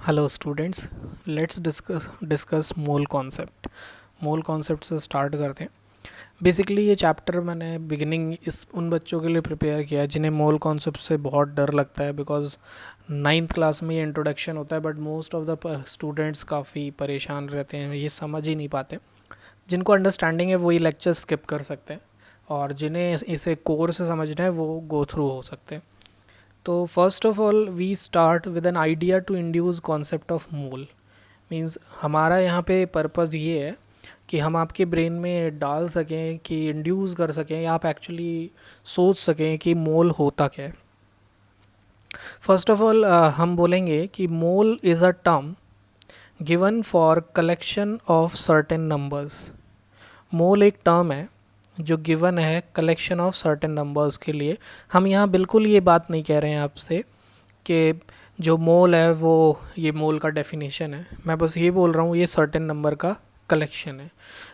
Hello students, let's discuss mole concept. Mole concept से start करते हैं। बेसिकली ये चैप्टर मैंने बिगिनिंग इस उन बच्चों के लिए प्रिपेयर किया जिन्हें मोल कॉन्सेप्ट से बहुत डर लगता है, बिकॉज नाइन्थ क्लास में ये इंट्रोडक्शन होता है, but most of the students काफ़ी परेशान रहते हैं, ये समझ ही नहीं पाते। जिनको अंडरस्टैंडिंग है वही लेक्चर स्किप कर सकते हैं, और जिन्हें इसे कोर से समझना है वो गो थ्रू हो सकते हैं। तो first of all we start with an idea to induce concept of mole. Means हमारा यहाँ पे पर्पज़ ये है कि हम आपके ब्रेन में डाल सकें, कि इंड्यूस कर सकें, या आप एक्चुअली सोच सकें कि मोल होता क्या है। फर्स्ट ऑफ ऑल हम बोलेंगे कि mole is a term given for collection of certain numbers. Mole एक टर्म है जो गिवन है कलेक्शन ऑफ सर्टेन नंबर्स के लिए। हम यहाँ बिल्कुल ये बात नहीं कह रहे हैं आपसे कि जो मोल है वो ये मोल का डेफिनेशन है। मैं बस ये बोल रहा हूँ ये सर्टेन नंबर का कलेक्शन है।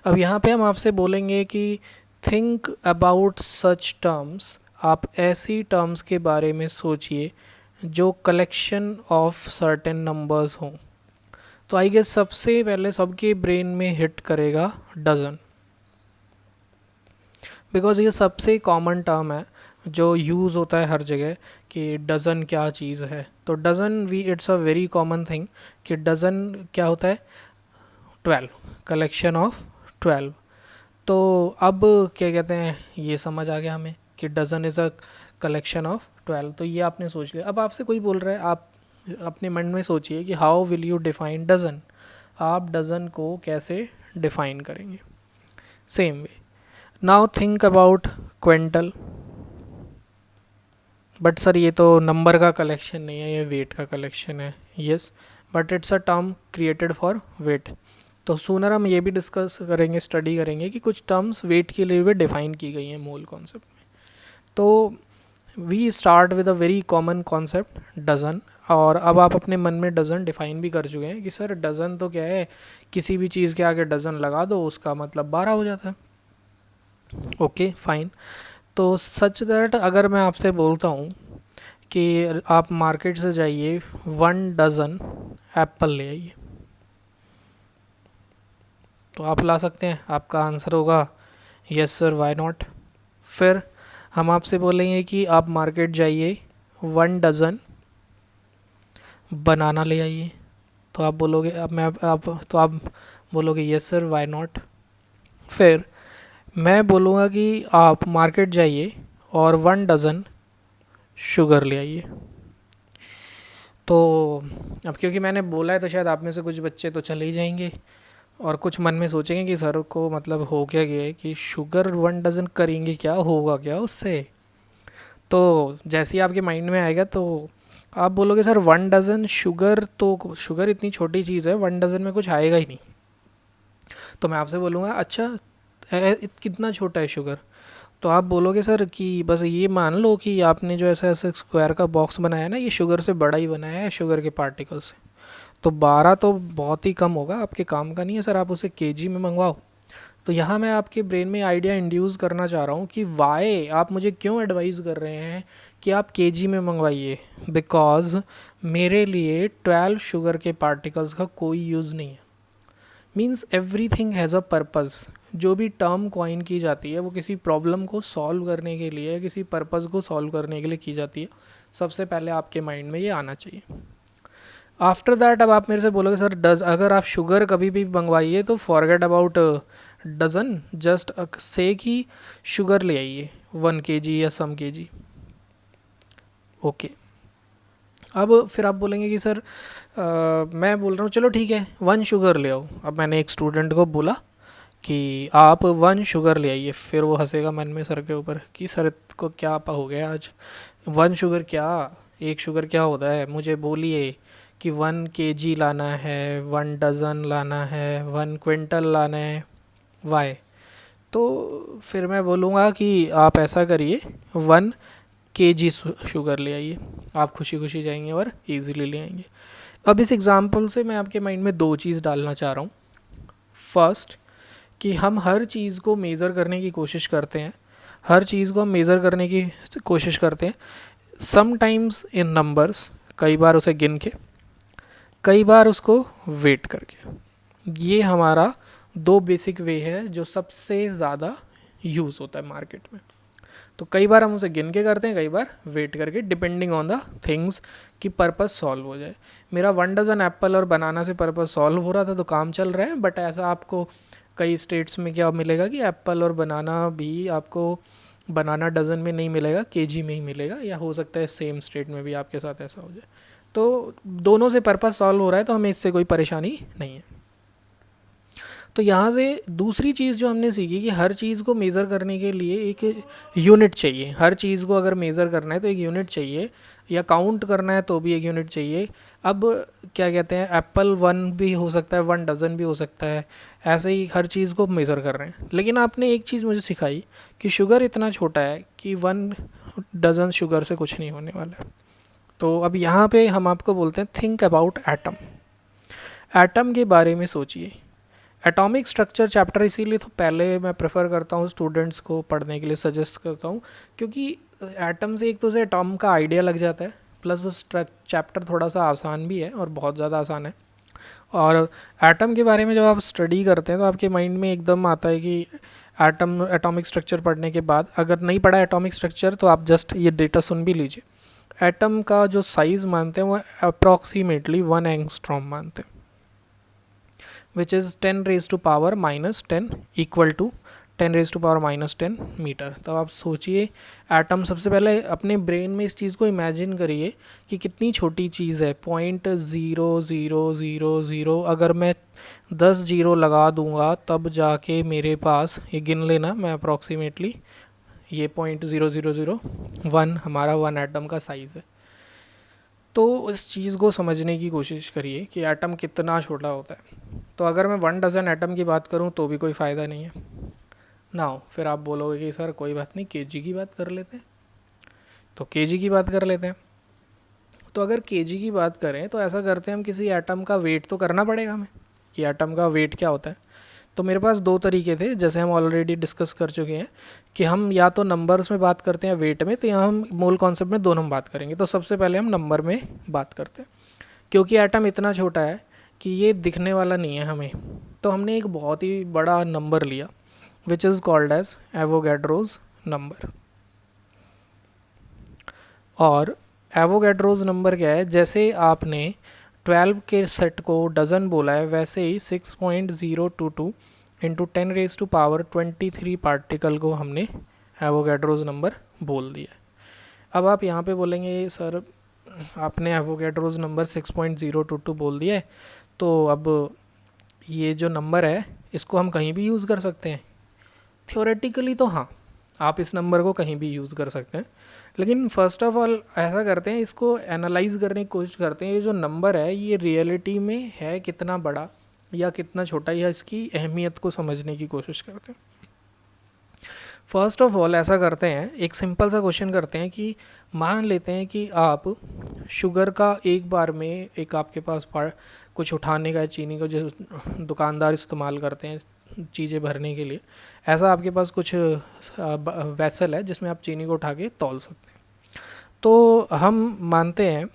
अब यहाँ पे हम आपसे बोलेंगे कि थिंक अबाउट सच टर्म्स। आप ऐसी टर्म्स के बारे में सोचिए जो कलेक्शन ऑफ सर्टेन नंबर्स हों। तो आई गेस सबसे पहले सबके ब्रेन में हिट करेगा डजन, बिकॉज़ ये सबसे कॉमन टर्म है जो यूज़ होता है हर जगह कि डज़न क्या चीज़ है। तो dozen we it's a very common thing कि डज़न क्या होता है, 12, कलेक्शन ऑफ 12। तो अब क्या कहते हैं, ये समझ आ गया हमें कि dozen is a collection of 12। तो ये आपने सोच लिया। अब आपसे कोई बोल रहा है, आप अपने मन में सोचिए कि how will you define dozen. आप डज़न को कैसे डिफ़ाइन करेंगे। Same way now think about quintal. But sir ये तो नंबर का कलेक्शन नहीं है, ये वेट का कलेक्शन है। Yes, but it's a term created for wait. तो सूनर हम ये भी डिस्कस करेंगे, स्टडी करेंगे कि कुछ टर्म्स वेट के लिए भी डिफाइन की गई हैं मोल कॉन्सेप्ट में। तो we start with a very common concept dozen. और अब आप अपने मन में डज़न डिफाइन भी कर चुके हैं कि सर डज़न तो क्या है, किसी भी चीज़ के आगे डज़न लगा दो उसका मतलब 12 हो जाता है। Okay fine. तो सच दैट अगर मैं आपसे बोलता हूँ कि आप मार्केट से जाइए 1 डज़न एप्पल ले आइए, तो आप ला सकते हैं? आपका आंसर होगा यस सर, वाई नॉट। फिर हम आपसे बोलेंगे कि आप मार्केट जाइए 1 डज़न बनाना ले आइए, तो आप बोलोगे, अब मैं आप तो आप बोलोगे यस सर, वाई नॉट। फिर मैं बोलूँगा कि आप मार्केट जाइए और 1 डज़न शुगर ले आइए। तो अब क्योंकि मैंने बोला है तो शायद आप में से कुछ बच्चे तो चले ही जाएंगे और कुछ मन में सोचेंगे कि सर को मतलब हो क्या गया है, कि शुगर 1 डज़न करेंगे क्या, होगा क्या उससे। तो जैसे ही आपके माइंड में आएगा तो आप बोलोगे सर 1 डज़न शुगर, तो शुगर इतनी छोटी चीज़ है, 1 डज़न में कुछ आएगा ही नहीं। तो मैं आपसे बोलूँगा अच्छा कितना छोटा है शुगर। तो आप बोलोगे सर कि बस ये मान लो कि आपने जो ऐसा ऐसा स्क्वायर का बॉक्स बनाया ना, ये शुगर से बड़ा ही बनाया है, शुगर के पार्टिकल से। तो 12 तो बहुत ही कम होगा, आपके काम का नहीं है सर, आप उसे केजी में मंगवाओ। तो यहाँ मैं आपके ब्रेन में आइडिया इंड्यूस करना चाह रहा हूँ कि वाई आप मुझे क्यों एडवाइस कर रहे हैं कि आप केजी में मंगवाइए। बिकॉज मेरे लिए 12 शुगर के पार्टिकल्स का कोई यूज़ नहीं है। Means every thing has a purpose. जो भी टर्म कॉइन की जाती है वो किसी प्रॉब्लम को सॉल्व करने के लिए, किसी पर्पज़ को सॉल्व करने के लिए की जाती है। सबसे पहले आपके माइंड में ये आना चाहिए। आफ्टर दैट अब आप मेरे से बोलोगे सर डज, अगर आप शुगर कभी भी मंगवाइए तो forget about dozen, just say कि शुगर ले आइए 1 kg या सम केजी। ओके, अब फिर आप बोलेंगे कि सर मैं बोल रहा हूँ चलो ठीक है 1 शुगर ले आओ। अब मैंने एक स्टूडेंट को बोला कि आप 1 शुगर ले आइए, फिर वो हंसेगा मन में सर के ऊपर कि सर को क्या हो गया आज, 1 शुगर क्या, 1 शुगर क्या होता है, मुझे बोलिए कि 1 kg लाना है, 1 डज़न लाना है, 1 क्विंटल लाना है, वाई। तो फिर मैं बोलूँगा कि आप ऐसा करिए 1 kg शुगर ले आइए, आप खुशी खुशी जाएंगे और इजीली ले आएंगे। अब इस एग्ज़ाम्पल से मैं आपके माइंड में दो चीज़ डालना चाह रहा हूँ। फर्स्ट, कि हम हर चीज़ को मेज़र करने की कोशिश करते हैं, हर चीज़ को हम मेज़र करने की कोशिश करते हैं समटाइम्स इन नंबर्स, कई बार उसे गिन के, कई बार उसको वेट करके। ये हमारा दो बेसिक वे है जो सबसे ज़्यादा यूज़ होता है मार्केट में। तो कई बार हम उसे गिन के करते हैं, कई बार वेट करके, डिपेंडिंग ऑन द थिंग्स कि पर्पस सॉल्व हो जाए। मेरा 1 डज़न एप्पल और बनाना से पर्पस सॉल्व हो रहा था तो काम चल रहा है, बट ऐसा आपको कई स्टेट्स में क्या मिलेगा कि एप्पल और बनाना भी आपको बनाना डज़न में नहीं मिलेगा, केजी में ही मिलेगा, या हो सकता है सेम स्टेट में भी आपके साथ ऐसा हो जाए। तो दोनों से पर्पस सॉल्व हो रहा है तो हमें इससे कोई परेशानी नहीं है। तो यहाँ से दूसरी चीज़ जो हमने सीखी कि हर चीज़ को मेज़र करने के लिए एक यूनिट चाहिए। हर चीज़ को अगर मेज़र करना है तो एक यूनिट चाहिए, या काउंट करना है तो भी एक यूनिट चाहिए। अब क्या कहते हैं, एप्पल 1 भी हो सकता है, 1 डज़न भी हो सकता है, ऐसे ही हर चीज़ को मेज़र कर रहे हैं। लेकिन आपने एक चीज़ मुझे सिखाई कि शुगर इतना छोटा है कि 1 डज़न शुगर से कुछ नहीं होने वाला है। तो अब यहाँ पे हम आपको बोलते हैं थिंक अबाउट एटम। एटम के बारे में सोचिए। एटॉमिक स्ट्रक्चर चैप्टर इसीलिए तो पहले मैं प्रेफर करता हूँ स्टूडेंट्स को पढ़ने के लिए, सजेस्ट करता हूँ, क्योंकि एटम से एक तो उसे एटॉम का आइडिया लग जाता है, प्लस वो चैप्टर थोड़ा सा आसान भी है और बहुत ज़्यादा आसान है। और एटम के बारे में जब आप स्टडी करते हैं तो आपके माइंड में एकदम आता है कि एटम, एटॉमिक स्ट्रक्चर पढ़ने के बाद, अगर नहीं पढ़ा एटॉमिक स्ट्रक्चर तो आप जस्ट ये डेटा सुन भी लीजिए। एटम का जो साइज़ मानते हैं वो अप्रॉक्सीमेटली 1 एंगस्ट्रॉम मानते हैं, which is 10 raised to power minus 10 equal to 10 raised to power minus 10 metre. तो आप सोचिए एटम, सबसे पहले अपने ब्रेन में इस चीज़ को इमेजिन करिए कि कितनी छोटी चीज़ है, 0.0000। अगर मैं 10 जीरो लगा दूंगा तब जाके मेरे पास, ये गिन लेना मैं अप्रॉक्सीमेटली, ये 0.0001 हमारा 1 एटम का साइज़ है। तो इस चीज़ को समझने की कोशिश करिए कि एटम कितना छोटा होता है। तो अगर मैं 1 डज़न एटम की बात करूं तो भी कोई फ़ायदा नहीं है ना। फिर आप बोलोगे कि सर कोई बात नहीं, केजी की बात कर लेते हैं। तो केजी की बात कर लेते हैं। तो अगर केजी की बात करें तो ऐसा करते हैं, हम किसी एटम का वेट तो करना पड़ेगा हमें कि एटम का वेट क्या होता है। तो मेरे पास दो तरीके थे, जैसे हम ऑलरेडी डिस्कस कर चुके हैं कि हम या तो नंबर्स में बात करते हैं वेट में, तो यहाँ हम मोल कॉन्सेप्ट में दोनों में बात करेंगे। तो सबसे पहले हम नंबर में बात करते हैं, क्योंकि एटम इतना छोटा है कि ये दिखने वाला नहीं है हमें। तो हमने एक बहुत ही बड़ा नंबर लिया which is called as Avogadro's number. और एवोगैड्रोज नंबर क्या है, जैसे आपने 12 के सेट को डज़न बोला है, वैसे ही 6.022 into 10 raise to power 23 particle को हमने एवोगैड्रोज नंबर बोल दिया। अब आप यहाँ पे बोलेंगे सर आपने एवोगैड्रोज नंबर 6.022 बोल दिया है, तो अब ये जो नंबर है इसको हम कहीं भी यूज़ कर सकते हैं। थ्योरेटिकली तो हाँ, आप इस नंबर को कहीं भी यूज़ कर सकते हैं, लेकिन फ़र्स्ट ऑफ ऑल ऐसा करते हैं, इसको एनालाइज करने की कोशिश करते हैं, ये जो नंबर है ये रियलिटी में है कितना बड़ा या कितना छोटा, या इसकी अहमियत को समझने की कोशिश करते हैं। फ़र्स्ट ऑफ ऑल ऐसा करते हैं, एक सिंपल सा क्वेश्चन करते हैं कि मान लेते हैं कि आप शुगर का एक बार में, एक आपके पास कुछ उठाने का है, चीनी को जो दुकानदार इस्तेमाल करते हैं चीज़ें भरने के लिए, ऐसा आपके पास कुछ वैसल है जिसमें आप चीनी को उठा के तौल सकते हैं। तो हम मानते हैं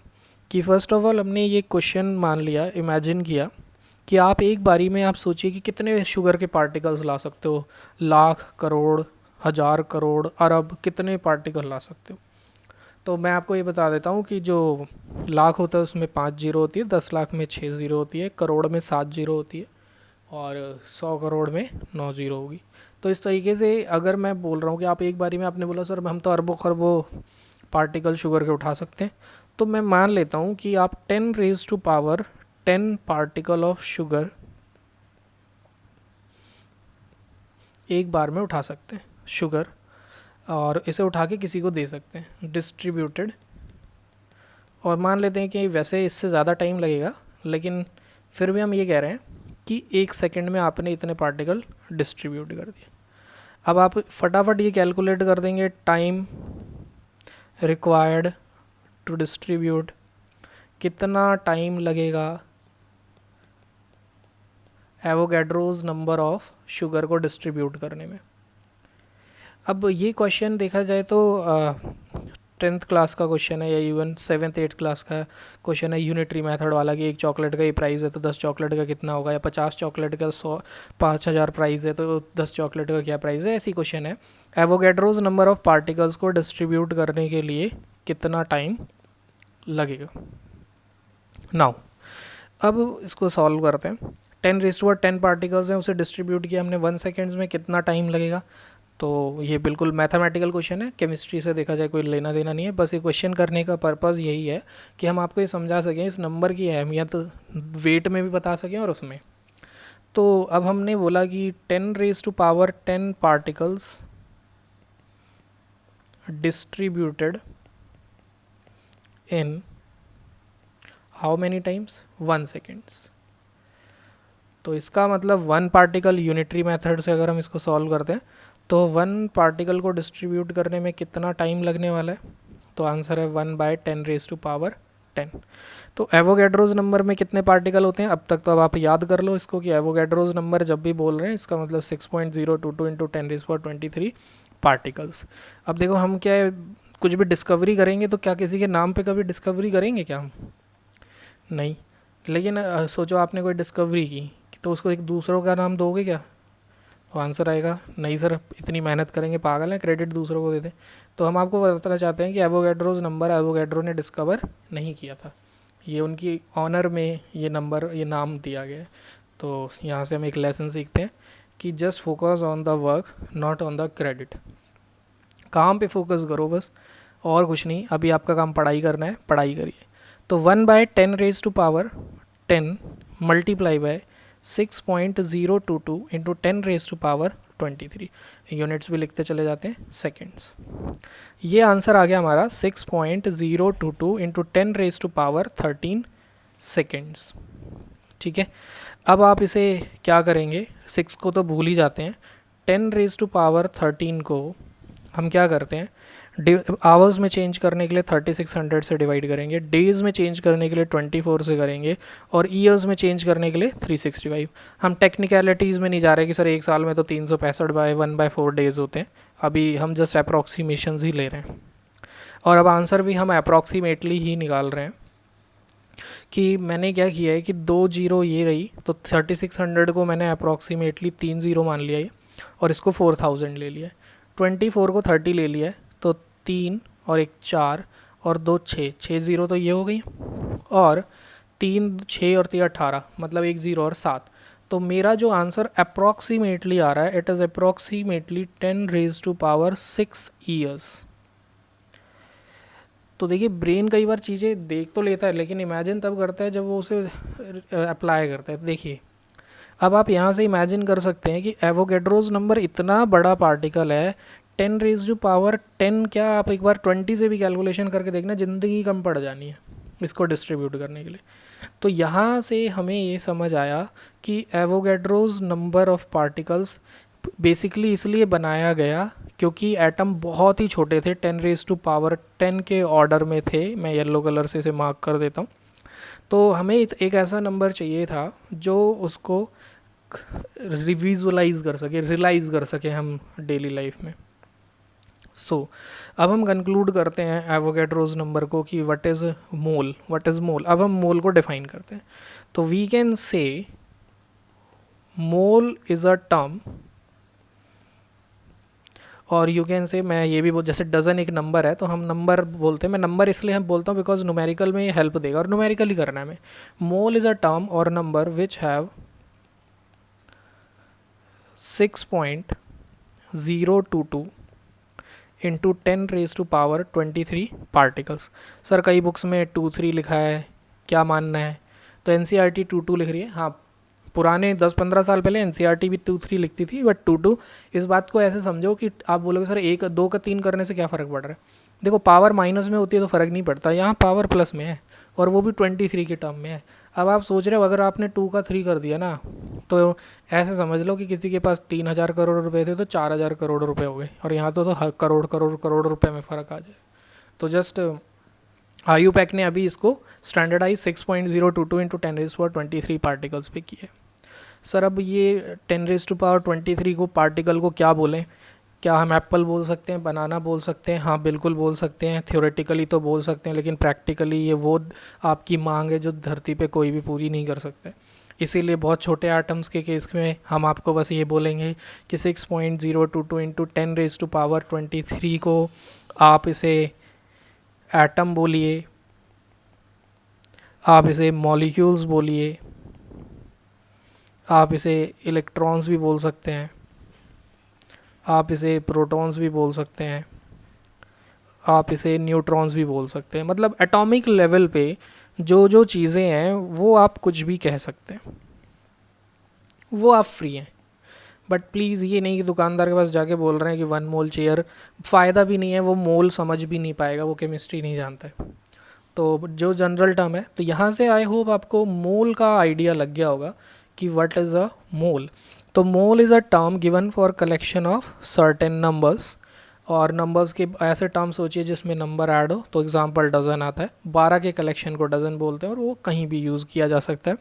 कि फ़र्स्ट ऑफ ऑल हमने ये क्वेश्चन मान लिया, इमेजिन किया कि आप एक बारी में, आप सोचिए कि कितने शुगर के पार्टिकल्स ला सकते हो, लाख, करोड़, हज़ार, करोड़, अरब, कितने पार्टिकल ला सकते हो। तो मैं आपको ये बता देता हूँ कि जो लाख होता है उसमें 5 जीरो होती है, 10 लाख में 6 जीरो होती है, करोड़ में 7 जीरो होती है, और 100 करोड़ में 9 जीरो होगी। तो इस तरीके से अगर मैं बोल रहा हूँ कि आप एक बारी में, आपने बोला सर हम तो अरबों खरबों पार्टिकल शुगर के उठा सकते हैं, तो मैं मान लेता हूँ कि आप 10 raise to power 10 particle of sugar एक बार में उठा सकते हैं शुगर, और इसे उठा के किसी को दे सकते हैं डिस्ट्रीब्यूटेड। और मान लेते हैं कि वैसे इससे ज़्यादा टाइम लगेगा, लेकिन फिर भी हम ये कह रहे हैं कि 1 सेकंड में आपने इतने पार्टिकल डिस्ट्रीब्यूट कर दिए। अब आप फटाफट ये कैलकुलेट कर देंगे टाइम रिक्वायर्ड टू डिस्ट्रीब्यूट, कितना टाइम लगेगा एवोगैड्रोज नंबर ऑफ शुगर को डिस्ट्रीब्यूट करने में। अब ये क्वेश्चन देखा जाए तो 10th क्लास का क्वेश्चन है या इवन 7th 8th क्लास का क्वेश्चन है यूनिटरी मेथड वाला कि एक चॉकलेट का ही प्राइस है तो 10 चॉकलेट का कितना होगा, या 50 चॉकलेट का 5,000 प्राइस है तो 10 चॉकलेट का क्या प्राइस है, ऐसी क्वेश्चन है। एवोगैड्रोज नंबर ऑफ पार्टिकल्स को डिस्ट्रीब्यूट करने के लिए कितना टाइम लगेगा। नाउ अब इसको सॉल्व करते हैं। 10⁻10 पार्टिकल्स हैं, उसे डिस्ट्रीब्यूट किया हमने 1 सेकेंड्स में, कितना टाइम लगेगा। तो ये बिल्कुल मैथमेटिकल क्वेश्चन है, केमिस्ट्री से देखा जाए कोई लेना देना नहीं है। बस ये क्वेश्चन करने का पर्पज़ यही है कि हम आपको ये समझा सकें, इस नंबर की अहमियत वेट में भी बता सकें और उसमें। तो अब हमने बोला कि 10⁻10 particles distributed in how many times, 1 seconds. तो इसका मतलब 1 पार्टिकल यूनिटरी मेथड से अगर हम इसको सॉल्व करते हैं तो 1 पार्टिकल को डिस्ट्रीब्यूट करने में कितना टाइम लगने वाला है। तो आंसर है 1/10⁻10। तो एवोगैड्रोज नंबर में कितने पार्टिकल होते हैं, अब तक तो अब आप याद कर लो इसको कि एवोगैड्रोज नंबर जब भी बोल रहे हैं इसका मतलब 6.022 इंटू 10⁻23 पार्टिकल्स। अब देखो हम क्या है, कुछ भी डिस्कवरी करेंगे तो क्या किसी के नाम पे कभी डिस्कवरी करेंगे क्या हम, नहीं। लेकिन सोचो आपने कोई डिस्कवरी की तो उसको एक दूसरों का नाम दोगे क्या, तो आंसर आएगा नहीं सर, इतनी मेहनत करेंगे, पागल हैं, क्रेडिट दूसरों को दे दें। तो हम आपको बताना चाहते हैं कि एवोगैड्रोज नंबर एवोगैड्रो ने डिस्कवर नहीं किया था, ये उनकी ऑनर में ये नंबर, ये नाम दिया गया है। तो यहाँ से हम एक लेसन सीखते हैं कि just focus on the work not on the credit. काम पे फोकस करो बस, और कुछ नहीं। अभी आपका काम पढ़ाई करना है, पढ़ाई करिए। तो 1/10⁻10 मल्टीप्लाई बाय 6.022 इंटू 10⁻23, यूनिट्स भी लिखते चले जाते हैं, सेकेंड्स। ये आंसर आ गया हमारा 6.022 इंटू 10⁻13 सेकेंड्स। ठीक है, अब आप इसे क्या करेंगे, 6 को तो भूल ही जाते हैं, 10⁻13 को हम क्या करते हैं, आवर्स में चेंज करने के लिए 3600 से डिवाइड करेंगे, डेज़ में चेंज करने के लिए 24 से करेंगे, और ईयर्स में चेंज करने के लिए 365। हम टेक्निकलिटीज़ में नहीं जा रहे कि सर एक साल में तो 365/1/4 डेज़ होते हैं, अभी हम जस्ट अप्रॉक्सीमेशंस ही ले रहे हैं। और अब आंसर भी हम अप्रॉक्सीमेटली ही निकाल रहे हैं कि मैंने क्या किया है कि 2 जीरो ये रही, तो 3600 को मैंने अप्रॉक्सीमेटली 3 जीरो मान लिया है और इसको 4000 ले लिया है। 24 को 30 ले लिया है, तो 3 और 1 4 और 2 6 जीरो तो ये हो गई, और 3 6 और 3 18, मतलब 1 जीरो और 7। तो मेरा जो आंसर अप्रॉक्सीमेटली आ रहा है, इट इज़ अप्रॉक्सीमेटली 10⁻6 ईयर्स। तो देखिए ब्रेन कई बार चीज़ें देख तो लेता है लेकिन इमेजिन तब करता है जब वो उसे अप्लाई करता है। तो देखिए अब आप यहाँ से इमेजिन कर सकते हैं कि एवोगैड्रोज नंबर इतना बड़ा पार्टिकल है, 10⁻10, क्या आप एक बार 20 से भी कैलकुलेशन करके देखना, ज़िंदगी कम पड़ जानी है इसको डिस्ट्रीब्यूट करने के लिए। तो यहाँ से हमें ये समझ आया कि Avogadro's number of particles basically इसलिए बनाया गया क्योंकि एटम बहुत ही छोटे थे, 10⁻10 के ऑर्डर में थे। मैं येलो कलर से इसे मार्क कर देता हूँ। तो हमें एक ऐसा नंबर चाहिए था जो उसको रिविजुअलाइज कर सके, रियलाइज़ कर सके हम डेली लाइफ में। सो अब हम कंक्लूड करते हैं एवोगैड्रोज नंबर को कि what is mole, what is mole. अब हम मोल को डिफाइन करते हैं। तो we can say mole is a term, और यू कैन से, मैं ये भी जैसे डजन एक नंबर है तो हम नंबर बोलते हैं, मैं नंबर इसलिए हम बोलता हूँ बिकॉज न्यूमेरिकल में ये हेल्प देगा और न्यूमेरिकल ही करना है हमें। मोल इज़ अ टर्म और number which have 6.022 into 10⁻23 particles. Sir कई बुक्स में 2-3 लिखा है, क्या मानना है? तो NCERT 2-2 लिख रही है। हाँ, पुराने 10-15 साल पहले NCERT भी 2-3 लिखती थी, बट 2-2। इस बात को ऐसे समझो कि आप बोलोगे सर 1 2 का 3 करने से क्या फ़र्क पड़ रहा है। देखो पावर माइनस में होती है तो फ़र्क नहीं पड़ता, यहाँ पावर प्लस में है और वो भी 23 के टर्म में है। अब आप सोच रहे हो अगर आपने 2 का 3 कर दिया ना, तो ऐसे समझ लो कि किसी के पास 3000 करोड़ रुपए थे तो 4000 करोड़ रुपए हो गए, और यहाँ तो हर करोड़ करोड़ करोड़ रुपए में फ़र्क आ जाए। तो जस्ट IUPAC ने अभी इसको स्टैंडर्डाइज 6.022 इंटू 10⁻23 पार्टिकल्स पे किया है। सर अब ये 10⁻23 को पार्टिकल को क्या बोलें? क्या हम एप्पल बोल सकते हैं, बनाना बोल सकते हैं? हाँ बिल्कुल बोल सकते हैं, थ्योरेटिकली तो बोल सकते हैं, लेकिन प्रैक्टिकली ये वो आपकी मांग है जो धरती पे कोई भी पूरी नहीं कर सकता। इसीलिए बहुत छोटे एटम्स के केस में हम आपको बस ये बोलेंगे कि 6.022 इंटू 10⁻23 को आप इसे एटम बोलिए, आप इसे मॉलिक्यूल्स बोलिए, आप इसे इलेक्ट्रॉन्स भी बोल सकते हैं, आप इसे प्रोटॉन्स भी बोल सकते हैं, आप इसे न्यूट्रॉन्स भी बोल सकते हैं। मतलब एटॉमिक लेवल पे जो जो चीज़ें हैं वो आप कुछ भी कह सकते हैं, वो आप फ्री हैं। बट प्लीज़ ये नहीं कि दुकानदार के पास जाके बोल रहे हैं कि 1 मोल चेयर, फ़ायदा भी नहीं है, वो मोल समझ भी नहीं पाएगा, वो केमिस्ट्री नहीं जानता है। तो जो जनरल टर्म है, तो यहाँ से आई होप आपको मोल का आइडिया लग गया होगा कि व्हाट इज़ अ मोल। तो mole is a term given for collection of certain numbers, और नंबर्स के ऐसे टर्म सोचिए जिसमें नंबर ऐड हो, तो एग्जांपल डज़न आता है, 12 के कलेक्शन को डज़न बोलते हैं और वो कहीं भी यूज़ किया जा सकता है।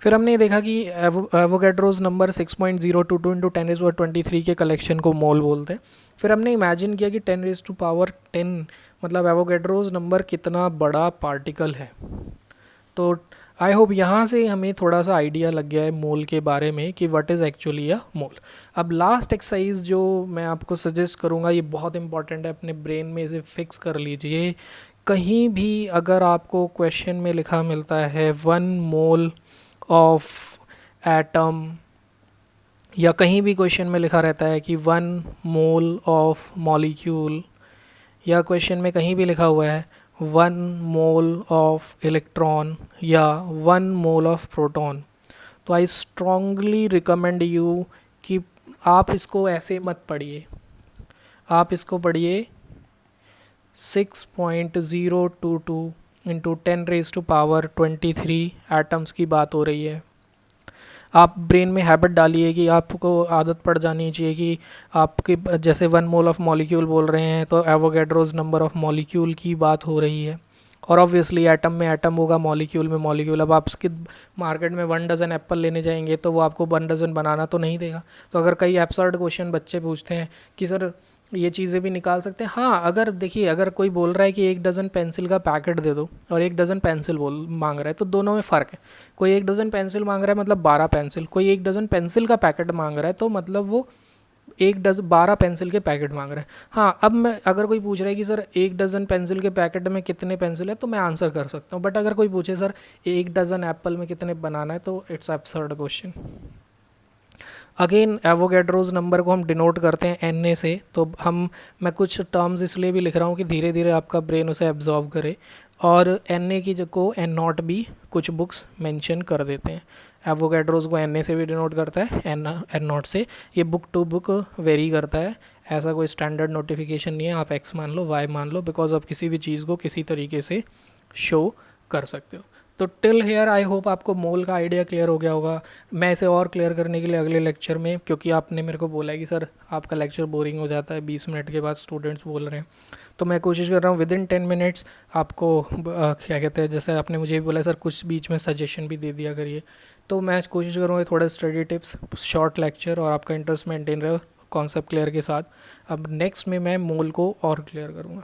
फिर हमने देखा कि एवोगैड्रोस नंबर 6.022 इंटू 10⁻23 के कलेक्शन को मोल बोलते हैं। फिर हमने इमेजिन किया कि 10⁻10 मतलब एवोगैड्रोस नंबर कितना बड़ा पार्टिकल है। तो आई होप यहाँ से हमें थोड़ा सा आइडिया लग गया है मोल के बारे में कि व्हाट इज़ एक्चुअली अ मोल। अब लास्ट एक्सरसाइज जो मैं आपको सजेस्ट करूँगा, ये बहुत इंपॉर्टेंट है, अपने ब्रेन में इसे फिक्स कर लीजिए। कहीं भी अगर आपको क्वेश्चन में लिखा मिलता है 1 मोल ऑफ एटम, या कहीं भी क्वेश्चन में लिखा रहता है कि 1 मोल ऑफ मॉलिक्यूल, या क्वेश्चन में कहीं भी लिखा हुआ है 1 मोल ऑफ इलेक्ट्रॉन या 1 मोल ऑफ प्रोटॉन, तो आई स्ट्रांगली रिकमेंड यू कि आप इसको ऐसे मत पढ़िए, आप इसको पढ़िए 6.022 इंटू 10⁻23 एटम्स की बात हो रही है। आप ब्रेन में हैबिट डालिए कि आपको आदत पड़ जानी चाहिए कि आपके जैसे 1 मोल ऑफ मॉलिक्यूल बोल रहे हैं तो एवोगैड्रोस नंबर ऑफ मॉलिक्यूल की बात हो रही है, और ऑब्वियसली एटम में एटम होगा, मॉलिक्यूल में मॉलिक्यूल। अब आप उसके मार्केट में 1 डज़न एप्पल लेने जाएंगे तो वो आपको 1 डज़न बनाना तो नहीं देगा। तो अगर कई एब्सर्ड क्वेश्चन बच्चे पूछते हैं कि सर ये चीज़ें भी निकाल सकते हैं, हाँ अगर देखिए अगर कोई बोल रहा है कि 1 डज़न पेंसिल का पैकेट दे दो और 1 डज़न पेंसिल बोल मांग रहा है, तो दोनों में फ़र्क है। कोई 1 डज़न पेंसिल मांग रहा है मतलब 12 पेंसिल, कोई 1 डज़न पेंसिल का पैकेट मांग रहा है तो मतलब वो 12 पेंसिल के पैकेट मांग रहा है। हाँ अब मैं अगर कोई पूछ रहा है कि सर 1 डज़न पेंसिल के पैकेट में कितने पेंसिल है, तो मैं आंसर कर सकता हूँ। बट अगर कोई पूछे सर 1 डज़न एप्पल में कितने बनाना है, तो it's absurd question. Again Avogadro's number को हम डिनोट करते हैं Na से, तो मैं कुछ टर्म्स इसलिए भी लिख रहा हूँ कि धीरे धीरे आपका ब्रेन उसे एब्जॉर्व करे, और Na की जगह को N0 भी कुछ बुक्स मेंशन कर देते हैं। एवोगैड्रोस को Na से भी डिनोट करता है, N0 से। ये बुक टू बुक वेरी करता है, ऐसा कोई स्टैंडर्ड नोटिफिकेशन नहीं है, आप X मान लो Y मान लो, बिकॉज आप किसी भी चीज़ को किसी तरीके से शो कर सकते हो। तो टिल हेयर आई होप आपको मोल का आइडिया क्लियर हो गया होगा। मैं इसे और क्लियर करने के लिए अगले लेक्चर में, क्योंकि आपने मेरे को बोला है कि सर आपका लेक्चर बोरिंग हो जाता है 20 मिनट के बाद, स्टूडेंट्स बोल रहे हैं, तो मैं कोशिश कर रहा हूँ विदिन 10 मिनट्स आपको क्या कहते हैं, जैसे आपने मुझे भी बोला सर कुछ बीच में सजेशन भी दे दिया करिए, तो मैं कोशिश करूँगा थोड़ा स्टडी टिप्स, शॉर्ट लेक्चर और आपका इंटरेस्ट मेंटेन रहे कॉन्सेप्ट क्लियर के साथ। अब नेक्स्ट में मैं मोल को और क्लियर करूँगा।